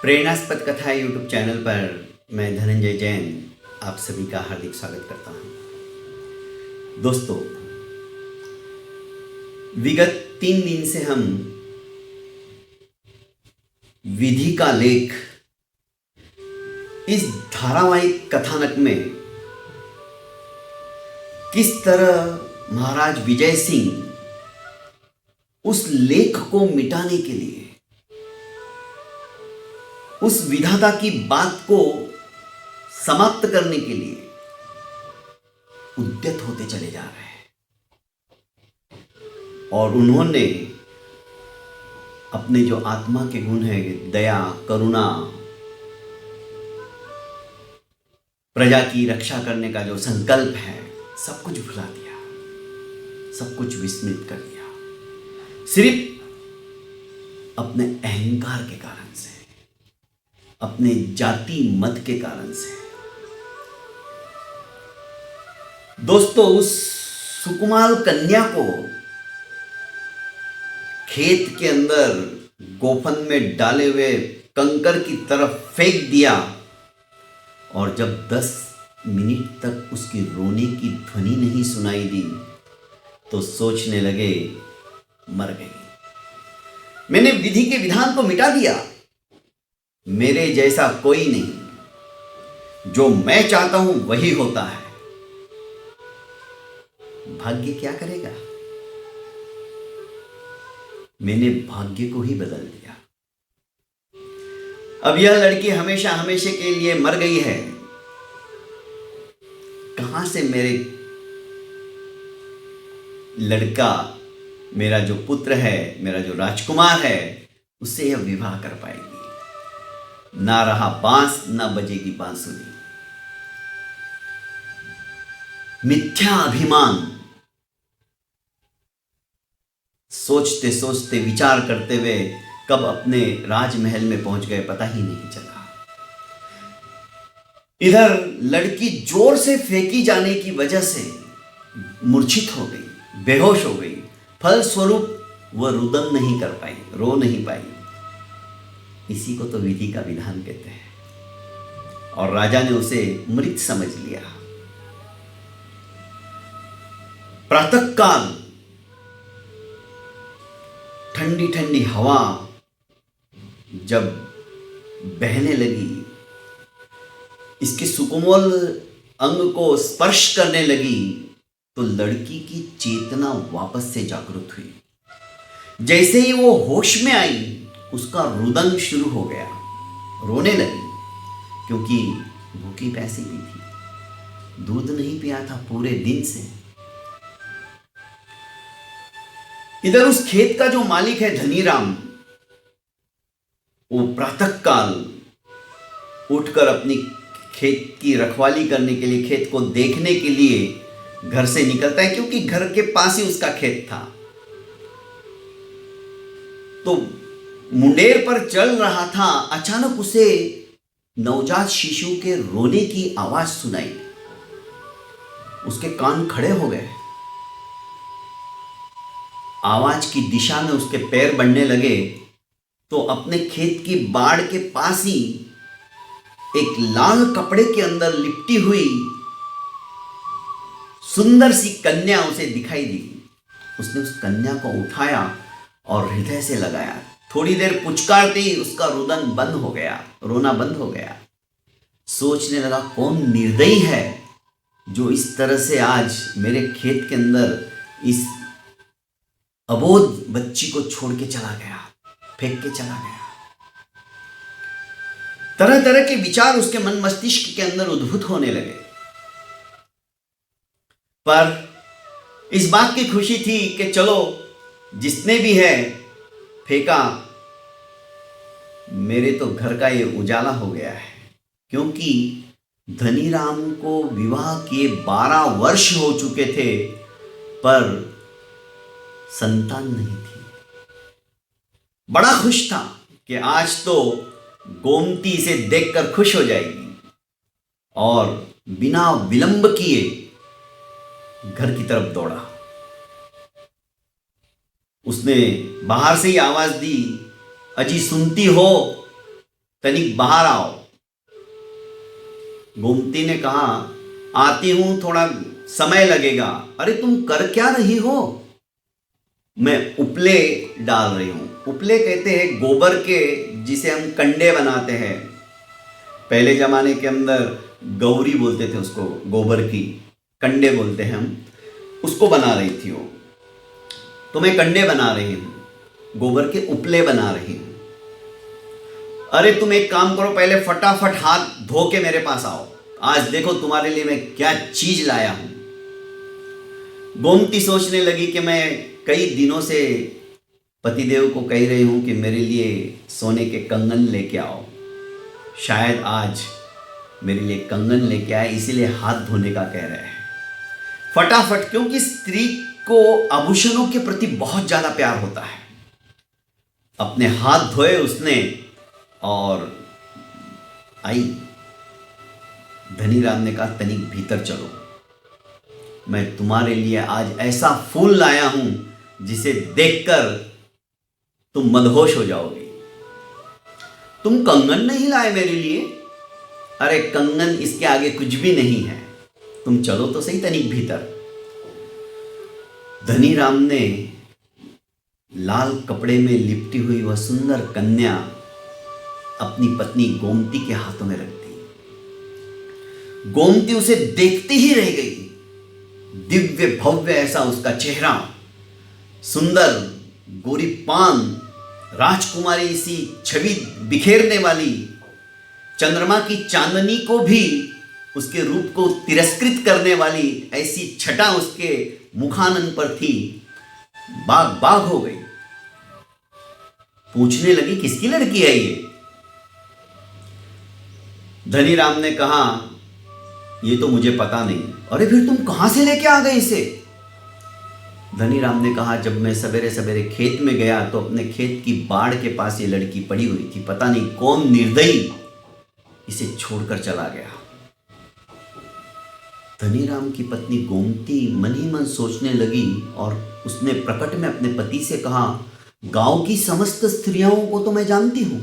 प्रेरणास्पद कथा YouTube channel पर मैं धनंजय जैन आप सभी का हार्दिक स्वागत करता हूं। दोस्तों, विगत 3 दिन से हम विधि का लेख इस धारावाहिक कथानक में किस तरह महाराज विजय सिंह उस लेख को मिटाने के लिए, उस विधाता की बात को समाप्त करने के लिए उद्यत होते चले जा रहे हैं। और उन्होंने अपने जो आत्मा के गुण हैं, दया, करुणा, प्रजा की रक्षा करने का जो संकल्प है, सब कुछ भुला दिया, सब कुछ विस्मृत कर दिया, सिर्फ अपने अहंकार के कारण से, अपने जाति मत के कारण से। दोस्तों, उस सुकुमार कन्या को खेत के अंदर गोफन में डाले हुए कंकर की तरफ फेंक दिया और जब 10 मिनट तक उसकी रोने की ध्वनि नहीं सुनाई दी तो सोचने लगे, मर गई। मैंने विधि के विधान को मिटा दिया, मेरे जैसा कोई नहीं, जो मैं चाहता हूं वही होता है। भाग्य क्या करेगा? मैंने भाग्य को ही बदल दिया। अब यह लड़की हमेशा हमेशा के लिए मर गई है। कहां से मेरे लड़का, मेरा जो पुत्र है, मेरा जो राजकुमार है, उससे यह विवाह कर पाएगी? ना रहा बांस, ना बजेगी बांसुरी। मिथ्या अभिमान, सोचते सोचते, विचार करते हुए कब अपने राजमहल में पहुंच गए पता ही नहीं चला। इधर लड़की जोर से फेंकी जाने की वजह से मूर्छित हो गई, बेहोश हो गई। फलस्वरूप वह रुदन नहीं कर पाई, रो नहीं पाई। इसी को तो विधि का विधान कहते हैं। और राजा ने उसे मृत समझ लिया। प्रातःकाल ठंडी ठंडी हवा जब बहने लगी, इसके सुकोमल अंग को स्पर्श करने लगी तो लड़की की चेतना वापस से जागृत हुई। जैसे ही वो होश में आई, उसका रुदन शुरू हो गया, रोने लगी, क्योंकि भूखी प्यासी भी थी, दूध नहीं पिया था पूरे दिन से। इधर उस खेत का जो मालिक है धनीराम, वो प्रातःकाल उठकर अपनी खेत की रखवाली करने के लिए, खेत को देखने के लिए घर से निकलता है, क्योंकि घर के पास ही उसका खेत था। तो मुंडेर पर चल रहा था, अचानक उसे नवजात शिशु के रोने की आवाज सुनाई। उसके कान खड़े हो गए। आवाज की दिशा में उसके पैर बढ़ने लगे तो अपने खेत की बाड़ के पास ही एक लाल कपड़े के अंदर लिपटी हुई सुंदर सी कन्या उसे दिखाई दी। उसने उस कन्या को उठाया और हृदय से लगाया। थोड़ी देर पुचकारते ही उसका रुदन बंद हो गया, रोना बंद हो गया। सोचने लगा, कौन निर्दयी है जो इस तरह से आज मेरे खेत के अंदर इस अबोध बच्ची को छोड़ के चला गया, फेंक के चला गया। तरह तरह के विचार उसके मन मस्तिष्क के अंदर उद्भूत होने लगे। पर इस बात की खुशी थी कि चलो, जिसने भी है फेंका, मेरे तो घर का ये उजाला हो गया है। क्योंकि धनीराम को विवाह किए 12 वर्ष हो चुके थे, पर संतान नहीं थी। बड़ा खुश था कि आज तो गोमती इसे देखकर खुश हो जाएगी, और बिना विलंब किए घर की तरफ दौड़ा। उसने बाहर से ही आवाज दी, अजी सुनती हो? तनिक बाहर आओ। गोमती ने कहा, आती हूं, थोड़ा समय लगेगा। अरे तुम कर क्या रही हो? मैं उपले डाल रही हूं। उपले कहते हैं गोबर के, जिसे हम कंडे बनाते हैं। पहले जमाने के अंदर गौरी बोलते थे उसको, गोबर की कंडे बोलते हैं हम, उसको बना रही थी वो। तो मैं कंडे बना रही हूं, गोबर के उपले बना रही हूं। अरे तुम एक काम करो, पहले फटाफट हाथ धो के मेरे पास आओ, आज देखो तुम्हारे लिए मैं क्या चीज लाया हूं। गोमती सोचने लगी कि मैं कई दिनों से पतिदेव को कह रही हूं कि मेरे लिए सोने के कंगन लेके आओ, शायद आज मेरे लिए कंगन लेके आए, इसीलिए हाथ धोने का कह रहे हैं फटाफट। क्योंकि स्त्री को आभूषणों के प्रति बहुत ज्यादा प्यार होता है। अपने हाथ धोए उसने और आई। धनीराम ने कहा, तनिक भीतर चलो, मैं तुम्हारे लिए आज ऐसा फूल लाया हूं जिसे देखकर तुम मदहोश हो जाओगे। तुम कंगन नहीं लाए मेरे लिए? अरे कंगन इसके आगे कुछ भी नहीं है, तुम चलो तो सही तनिक भीतर। धनीराम ने लाल कपड़े में लिपटी हुई वह सुंदर कन्या अपनी पत्नी गोमती के हाथों में रख दी। गोमती उसे देखती ही रह गई। दिव्य भव्य ऐसा उसका चेहरा, सुंदर गोरी पान, राजकुमारी सी छवि बिखेरने वाली, चंद्रमा की चांदनी को भी उसके रूप को तिरस्कृत करने वाली ऐसी छटा उसके मुखानन पर थी। बाग बाग हो गई। पूछने लगी, किसकी लड़की है ये? धनीराम ने कहा, ये तो मुझे पता नहीं। अरे फिर तुम कहां से लेके आ गए इसे? धनीराम ने कहा, जब मैं सवेरे सवेरे खेत में गया तो अपने खेत की बाड़ के पास ये लड़की पड़ी हुई थी। पता नहीं कौन निर्दयी इसे छोड़कर चला गया। धनीराम की पत्नी गोमती मन ही मन सोचने लगी और उसने प्रकट में अपने पति से कहा, गांव की समस्त स्त्रियों को तो मैं जानती हूं,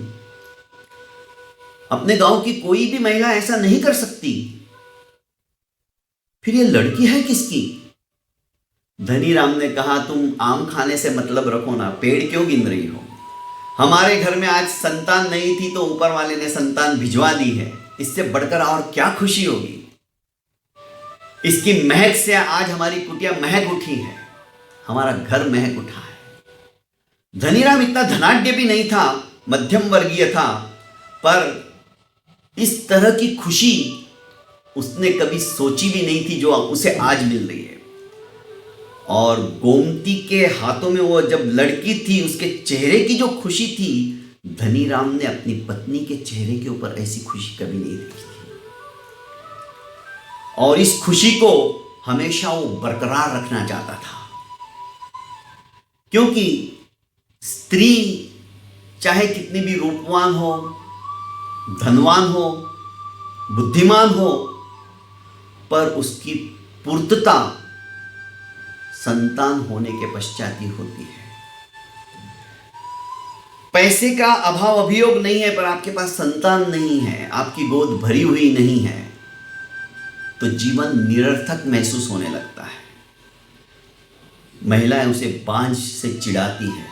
अपने गांव की कोई भी महिला ऐसा नहीं कर सकती, फिर ये लड़की है किसकी? धनीराम ने कहा, तुम आम खाने से मतलब रखो ना, पेड़ क्यों गिन रही हो? हमारे घर में आज संतान नहीं थी तो ऊपर वाले ने संतान भिजवा दी है, इससे बढ़कर और क्या खुशी होगी। इसकी महक से आज हमारी कुटिया महक उठी है, हमारा घर महक उठा है। धनीराम इतना धनाढ्य भी नहीं था, मध्यम वर्गीय था, पर इस तरह की खुशी उसने कभी सोची भी नहीं थी जो उसे आज मिल रही है। और गोमती के हाथों में वो जब लड़की थी, उसके चेहरे की जो खुशी थी, धनीराम ने अपनी पत्नी के चेहरे के ऊपर ऐसी खुशी कभी नहीं देखी थी। और इस खुशी को हमेशा वो बरकरार रखना चाहता था, क्योंकि स्त्री चाहे कितनी भी रूपवान हो, धनवान हो, बुद्धिमान हो, पर उसकी पूर्तता संतान होने के पश्चात ही होती है। पैसे का अभाव अभियोग नहीं है, पर आपके पास संतान नहीं है, आपकी गोद भरी हुई नहीं है, तो जीवन निरर्थक महसूस होने लगता है। महिलाएं उसे बांझ से चिढ़ाती है।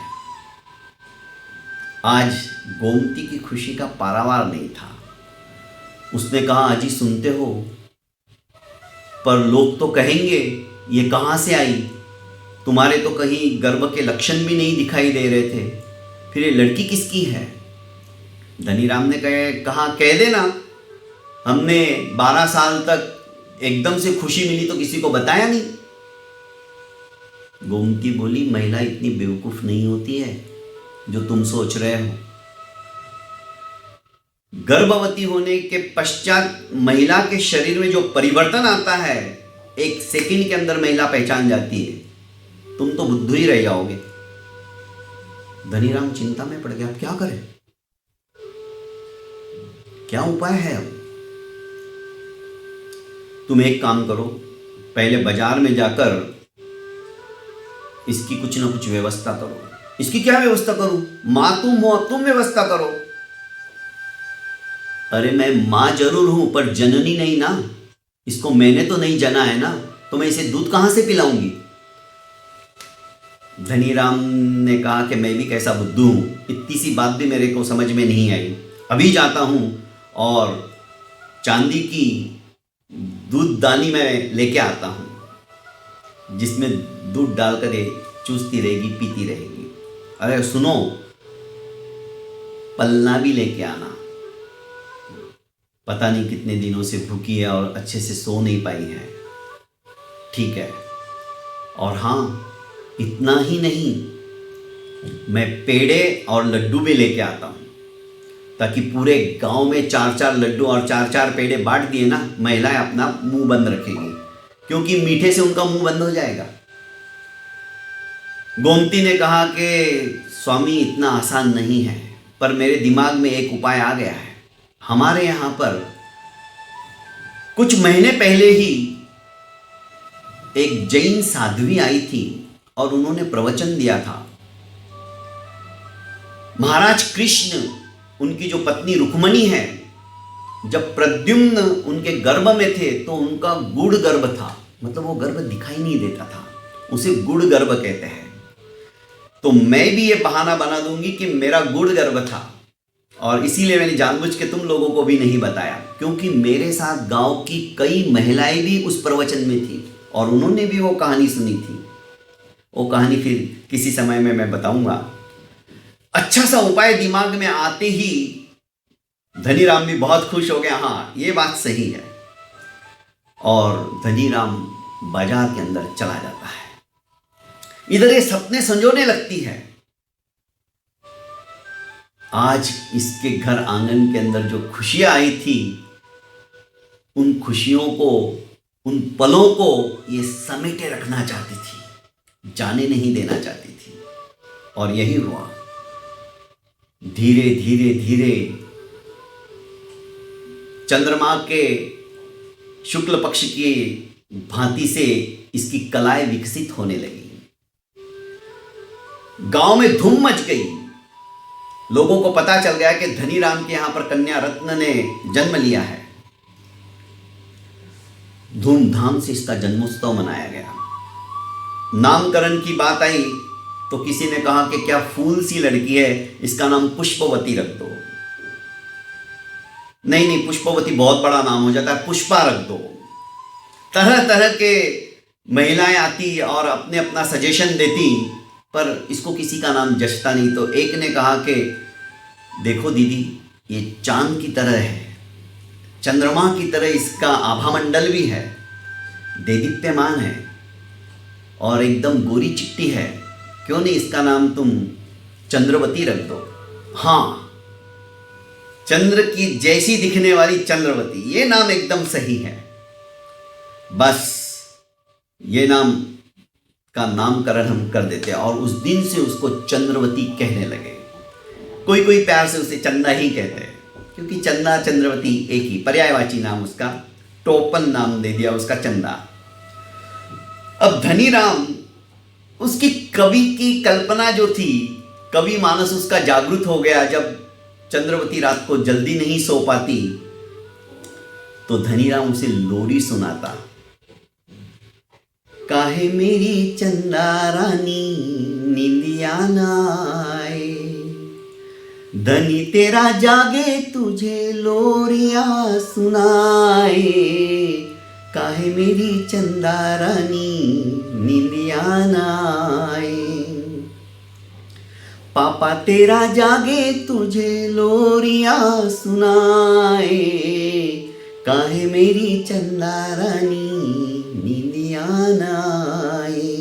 आज गोमती की खुशी का पारावार नहीं था। उसने कहा, अजी सुनते हो, पर लोग तो कहेंगे ये कहां से आई, तुम्हारे तो कहीं गर्भ के लक्षण भी नहीं दिखाई दे रहे थे, फिर ये लड़की किसकी है? धनीराम ने कहा, कह देना, हमने 12 साल तक एकदम से खुशी मिली तो किसी को बताया नहीं। गोमती बोली, महिला इतनी बेवकूफ नहीं होती है जो तुम सोच रहे हो। गर्भवती होने के पश्चात महिला के शरीर में जो परिवर्तन आता है, 1 सेकंड के अंदर महिला पहचान जाती है। तुम तो बुद्धू ही रह जाओगे। धनीराम चिंता में पड़ गया, अब क्या करें, क्या उपाय है? अब तुम एक काम करो, पहले बाजार में जाकर इसकी कुछ ना कुछ व्यवस्था करो। इसकी क्या व्यवस्था करूं? मां तुम हो, अब तुम व्यवस्था करो। अरे मैं माँ जरूर हूं पर जननी नहीं ना, इसको मैंने तो नहीं जना है ना, तो मैं इसे दूध कहां से पिलाऊंगी। धनीराम ने कहा कि मैं भी कैसा बुद्धू हूं, इतनी सी बात भी मेरे को समझ में नहीं आई। अभी जाता हूं और चांदी की दूधदानी में लेके आता हूं, जिसमें दूध डालकर ये चूसती रहेगी, पीती रहेगी। अरे सुनो, पलना भी लेके आना, पता नहीं कितने दिनों से भूखी है और अच्छे से सो नहीं पाई है। ठीक है। और हाँ, इतना ही नहीं, मैं पेड़े और लड्डू भी लेके आता हूँ, ताकि पूरे गांव में 4-4 लड्डू और 4-4 पेड़े बांट दिए ना, महिलाएं अपना मुंह बंद रखेंगी, क्योंकि मीठे से उनका मुंह बंद हो जाएगा। गोमती ने कहा कि स्वामी इतना आसान नहीं है, पर मेरे दिमाग में एक उपाय आ गया है। हमारे यहाँ पर कुछ महीने पहले ही एक जैन साध्वी आई थी और उन्होंने प्रवचन दिया था। महाराज कृष्ण, उनकी जो पत्नी रुक्मणी है, जब प्रद्युम्न उनके गर्भ में थे तो उनका गुड़ गर्भ था, मतलब वो गर्भ दिखाई नहीं देता था, उसे गुड़ गर्भ कहते हैं। तो मैं भी ये बहाना बना दूंगी कि मेरा गुड़ गर्भ था, और इसीलिए मैंने जानबूझ के तुम लोगों को भी नहीं बताया, क्योंकि मेरे साथ गांव की कई महिलाएं भी उस प्रवचन में थी और उन्होंने भी वो कहानी सुनी थी। वो कहानी फिर किसी समय में मैं बताऊंगा। अच्छा सा उपाय दिमाग में आते ही धनीराम भी बहुत खुश हो गया। हाँ, ये बात सही है। और धनीराम बाजार के अंदर चला जाता है। इधर ये सपने संजोने लगती है। आज इसके घर आंगन के अंदर जो खुशियां आई थी, उन खुशियों को, उन पलों को ये समेटे रखना चाहती थी, जाने नहीं देना चाहती थी। और यही हुआ। धीरे धीरे धीरे चंद्रमा के शुक्ल पक्ष की भांति से इसकी कलाएं विकसित होने लगी। गांव में धूम मच गई। लोगों को पता चल गया कि धनीराम के यहां पर कन्या रत्न ने जन्म लिया है। धूमधाम से इसका जन्मोत्सव मनाया गया। नामकरण की बात आई तो किसी ने कहा कि क्या फूल सी लड़की है, इसका नाम पुष्पवती रख दो। नहीं, पुष्पवती बहुत बड़ा नाम हो जाता है, पुष्पा रख दो। तरह तरह के महिलाएं आती और अपने अपना सजेशन देती, पर इसको किसी का नाम जचता नहीं। तो एक ने कहा कि देखो दीदी, ये चांद की तरह है, चंद्रमा की तरह इसका आभामंडल भी है, देदीप्यमान है और एकदम गोरी चिट्टी है, क्यों नहीं इसका नाम तुम चंद्रवती रख दो। हाँ, चंद्र की जैसी दिखने वाली चंद्रवती, ये नाम एकदम सही है। बस ये नाम का नामकरण हम कर देते हैं। और उस दिन से उसको चंद्रवती कहने लगे। कोई कोई प्यार से उसे चंदा ही कहते हैं, क्योंकि चंदा चंद्रवती एक ही, पर्यायवाची नाम उसका, टोपन नाम दे दिया उसका चंदा। अब धनीराम, उसकी कवि की कल्पना जो थी, कवि मानस उसका जागृत हो गया। जब चंद्रवती रात को जल्दी नहीं सो पाती तो धनीराम उसे लोरी सुनाता। काहे मेरी चंदा रानी नींदिया ना आए, धनी तेरा जागे तुझे लोरिया सुनाए। काहे मेरी चंदा रानी नींदिया ना आए, पापा तेरा जागे तुझे लोरिया सुनाए। काहे मेरी चंदा रानी नींदिया ना आए।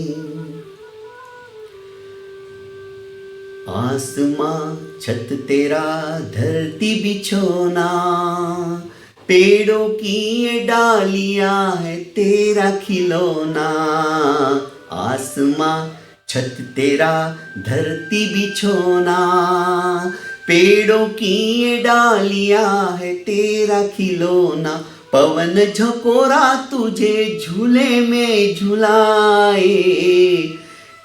आसमां छत तेरा धरती बिछोना, पेड़ों की ये डालियां है तेरा खिलौना। आसमां छत तेरा धरती बिछोना, पेड़ों की ये डालियां है तेरा खिलौना। पवन झकोरा तुझे झूले में झुलाए।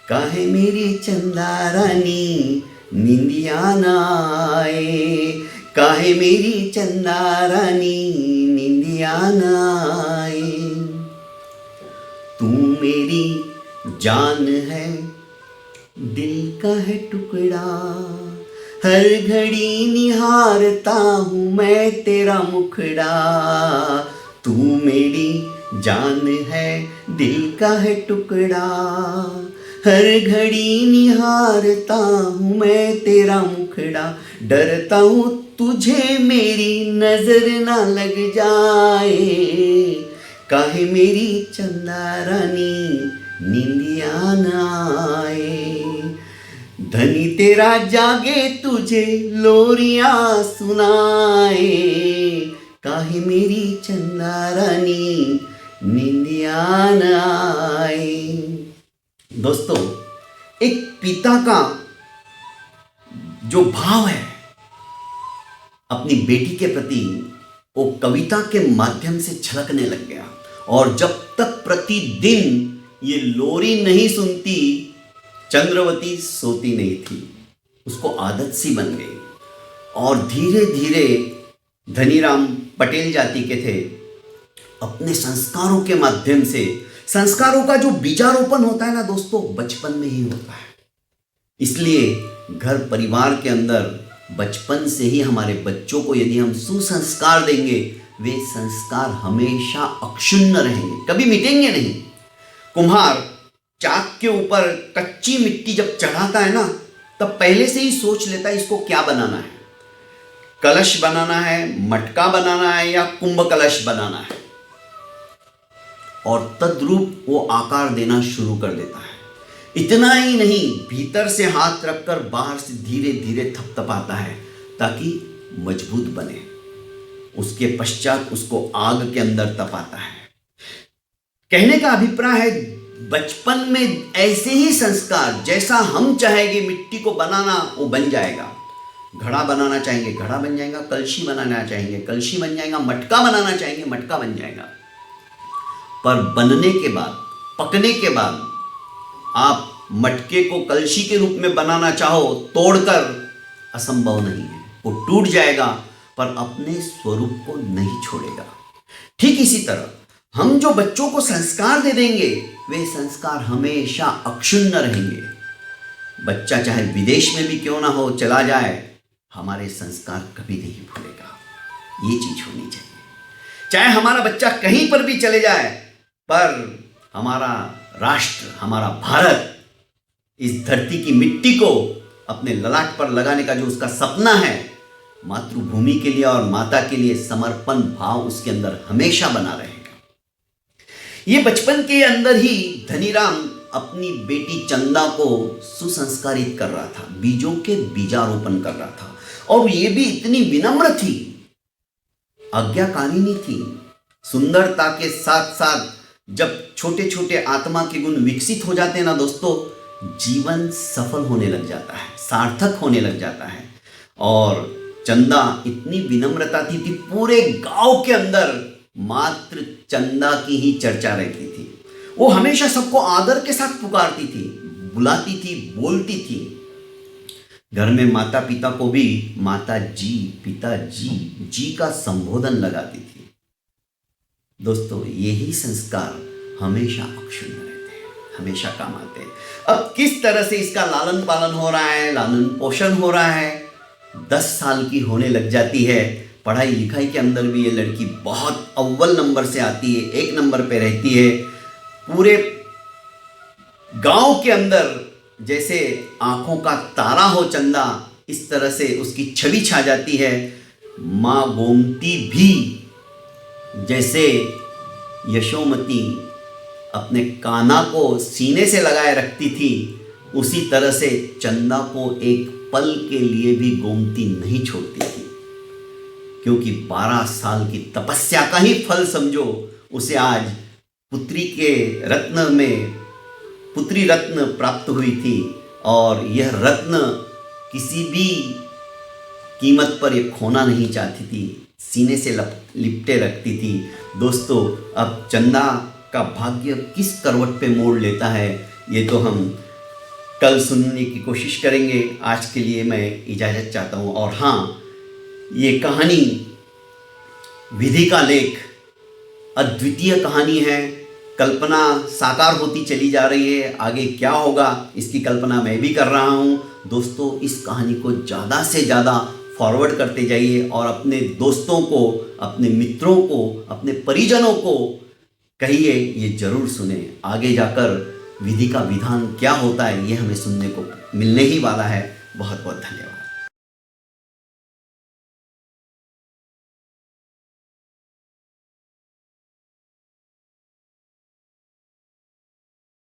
काहे मेरी चंदा रानी नींदिया ना आए, काहे मेरी चंदा रानी निंदिया न आए। तू मेरी जान है, दिल का है टुकड़ा, हर घड़ी निहारता हूँ मैं तेरा मुखड़ा। तू मेरी जान है, दिल का है टुकड़ा, हर घड़ी निहारता हूँ मैं तेरा मुखड़ा। डरता हूँ तुझे मेरी नजर ना लग जाए, काहे मेरी चंदा रानी निंदिया न आए। धनी तेरा जागे तुझे लोरियां सुनाए, काहे मेरी चंदा रानी निंदिया न आए। दोस्तों, एक पिता का जो भाव है अपनी बेटी के प्रति, वो कविता के माध्यम से झलकने लग गया। और जब तक प्रतिदिन ये लोरी नहीं सुनती, चंद्रवती सोती नहीं थी। उसको आदत सी बन गई। और धीरे धीरे धनीराम पटेल जाति के थे, अपने संस्कारों के माध्यम से, संस्कारों का जो बीजारोपण होता है ना दोस्तों, बचपन में ही होता है। इसलिए घर परिवार के अंदर बचपन से ही हमारे बच्चों को यदि हम सुसंस्कार देंगे, वे संस्कार हमेशा अक्षुण्ण रहेंगे, कभी मिटेंगे नहीं। कुम्हार चाक के ऊपर कच्ची मिट्टी जब चढ़ाता है ना, तब पहले से ही सोच लेता है इसको क्या बनाना है, कलश बनाना है, मटका बनाना है या कुंभ कलश बनाना है, और तद्रूप वो आकार देना शुरू कर देता है। इतना ही नहीं, भीतर से हाथ रखकर बाहर से धीरे धीरे थपथपाता है ताकि मजबूत बने। उसके पश्चात उसको आग के अंदर तपाता है। कहने का अभिप्राय है, बचपन में ऐसे ही संस्कार, जैसा हम चाहेंगे मिट्टी को बनाना वो बन जाएगा। घड़ा बनाना चाहेंगे घड़ा बन जाएगा, कलशी बनाना चाहेंगे कलशी बन जाएगा, मटका बनाना चाहेंगे मटका बन जाएगा। पर बनने के बाद, पकने के बाद आप मटके को कलशी के रूप में बनाना चाहो, तोड़कर, असंभव नहीं है। वो टूट जाएगा पर अपने स्वरूप को नहीं छोड़ेगा। ठीक इसी तरह हम जो बच्चों को संस्कार दे देंगे, वे संस्कार हमेशा अक्षुण्ण रहेंगे। बच्चा चाहे विदेश में भी क्यों ना हो चला जाए, हमारे संस्कार कभी नहीं भूलेगा। ये चीज होनी चाहिए। चाहे हमारा बच्चा कहीं पर भी चले जाए, पर हमारा राष्ट्र, हमारा भारत, इस धरती की मिट्टी को अपने ललाट पर लगाने का जो उसका सपना है, मातृभूमि के लिए और माता के लिए समर्पण भाव उसके अंदर हमेशा बना रहेगा। ये बचपन के अंदर ही धनीराम अपनी बेटी चंदा को सुसंस्कारित कर रहा था, बीजों के बीजारोपण कर रहा था। और ये भी इतनी विनम्र थी, आज्ञाकारिणी थी। सुंदरता के साथ साथ जब छोटे छोटे आत्मा के गुण विकसित हो जाते हैं ना दोस्तों, जीवन सफल होने लग जाता है, सार्थक होने लग जाता है। और चंदा इतनी विनम्रता थी, पूरे गांव के अंदर मात्र चंदा की ही चर्चा रहती थी। वो हमेशा सबको आदर के साथ पुकारती थी, बुलाती थी, बोलती थी। घर में माता पिता को भी माता जी, पिता जी, जी का संबोधन लगाती थी। दोस्तों, यही संस्कार हमेशा अक्षुण्ण रहते हैं, हमेशा काम आते हैं। अब किस तरह से इसका लालन पालन हो रहा है, लालन पोषण हो रहा है। 10 साल की होने लग जाती है, पढ़ाई लिखाई के अंदर भी ये लड़की बहुत अव्वल नंबर से आती है, 1 नंबर पे रहती है। पूरे गांव के अंदर जैसे आंखों का तारा हो चंदा, इस तरह से उसकी छवि छा जाती है। माँ गोमती भी जैसे यशोमती अपने कान्हा को सीने से लगाए रखती थी, उसी तरह से चंदा को एक पल के लिए भी गोमती नहीं छोड़ती थी। क्योंकि 12 साल की तपस्या का ही फल समझो, उसे आज पुत्री के रत्न में पुत्री रत्न प्राप्त हुई थी। और यह रत्न किसी भी कीमत पर ये खोना नहीं चाहती थी, सीने से लिपटे रखती थी। दोस्तों, अब चंदा का भाग्य किस करवट पे मोड़ लेता है, ये तो हम कल सुनने की कोशिश करेंगे। आज के लिए मैं इजाज़त चाहता हूँ। और हाँ, ये कहानी विधि का लेख अद्वितीय कहानी है। कल्पना साकार होती चली जा रही है, आगे क्या होगा इसकी कल्पना मैं भी कर रहा हूँ। दोस्तों, इस कहानी को ज़्यादा से ज़्यादा फॉरवर्ड करते जाइए और अपने दोस्तों को, अपने मित्रों को, अपने परिजनों को कहिए ये जरूर सुने। आगे जाकर विधि का विधान क्या होता है ये हमें सुनने को मिलने ही वाला है। बहुत बहुत धन्यवाद।